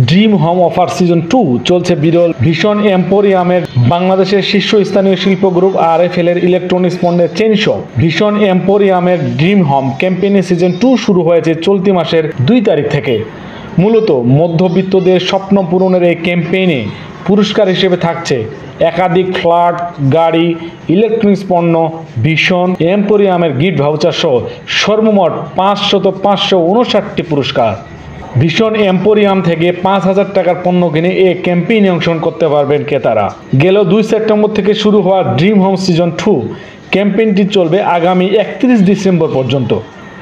Dream home offer season 2 চলছে বিরল। ভীষণ এম্পোরিয়ামের বাংলাদেশের শীর্ষস্থানীয় শিল্প গ্রুপ RFL এর ইলেকট্রনিক্স পণ্যের চেইন শপ ভীষণ এম্পোরিয়ামের ড্রিম হোম ক্যাম্পেইনের সিজন 2 শুরু হয়েছে চলতি মাসের 2 তারিখ থেকে। মূলত মধ্যবিত্তদের স্বপ্ন পূরণের এই ক্যাম্পেইনে পুরস্কার হিসেবে থাকছে একাধিক ফ্ল্যাট, গাড়ি, ইলেকট্রনিক্স পণ্য, ভীষণ এম্পোরিয়ামের গিফট ভাউচার সহ সর্বমোট 559টি পুরস্কার। ভীষণ এম্পোরিয়াম থেকে 5,000 টাকার পণ্য কিনে এই ক্যাম্পেইনে অংশগ্রহণ করতে পারবেন ক্রেতারা। গেল 2 সেপ্টেম্বর থেকে শুরু হওয়া ড্রিম হোম সিজন 2 ক্যাম্পেইনটি চলবে আগামী 31 ডিসেম্বর পর্যন্ত।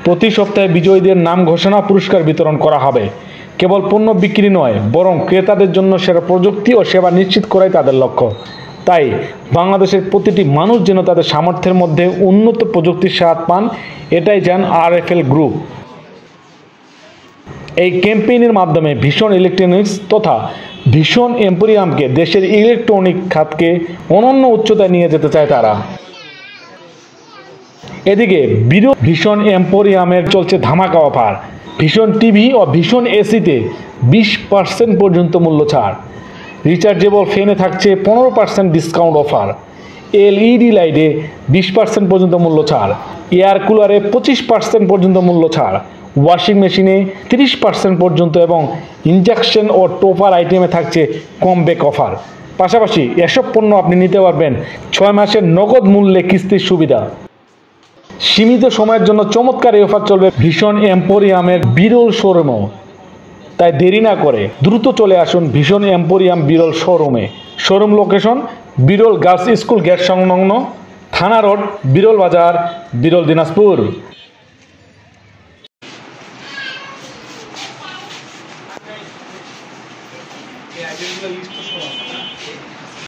প্রতি সপ্তাহে বিজয়ীদের নাম ঘোষণা, পুরস্কার বিতরণ করা হবে। কেবল পণ্য বিক্রি নয়, বরং ক্রেতাদের জন্য সেরা প্রযুক্তি ও সেবা নিশ্চিত করাই তাদের লক্ষ্য। তাই বাংলাদেশের প্রতিটি মানুষ যেন তাদের সামর্থ্যের মধ্যে উন্নত প্রযুক্তির স্বাদ পান, এটাই চান RFL গ্রুপ। এই ক্যাম্পেইনের মাধ্যমে ভীষণ ইলেকট্রনিক্স তথা ভীষণ এম্পোরিয়ামকে দেশের ইলেকট্রনিক খাতকে অনন্য উচ্চতায় নিয়ে যেতে চায় তারা। এদিকে ভীষণ এম্পোরিয়ামের চলছে ধামাকা অফার। ভীষণ টিভি ও ভীষণ এসিতে 20% পর্যন্ত মূল্য ছাড়। রিচার্জেবল ফ্যানে থাকছে 15% ডিসকাউন্ট অফার। LED লাইটে 20% পর্যন্ত মূল্য ছাড়। এয়ার কুলারে 25% পর্যন্ত মূল্য ছাড়। ওয়াশিং মেশিনে 30% পর্যন্ত এবং ইনজেকশন ও টোপার আইটেমে থাকছে কম ব্যাক অফার। পাশাপাশি এসব পণ্য আপনি নিতে পারবেন 6 মাসের নগদ মূল্যে কিস্তির সুবিধা। সীমিত সময়ের জন্য চমৎকার এই অফার চলবে ভীষণ এম্পোরিয়ামের বিরল শোরুমেও। তাই দেরি না করে দ্রুত চলে আসুন ভীষণ এম্পোরিয়াম বিরল শোরুমে। শোরুম লোকেশন বিরল গার্লস স্কুল গেট সংলগ্ন, থানা রোড, বিরল বাজার, বিরল, দিনাজপুর। এই আইটেমগুলো লিস্ট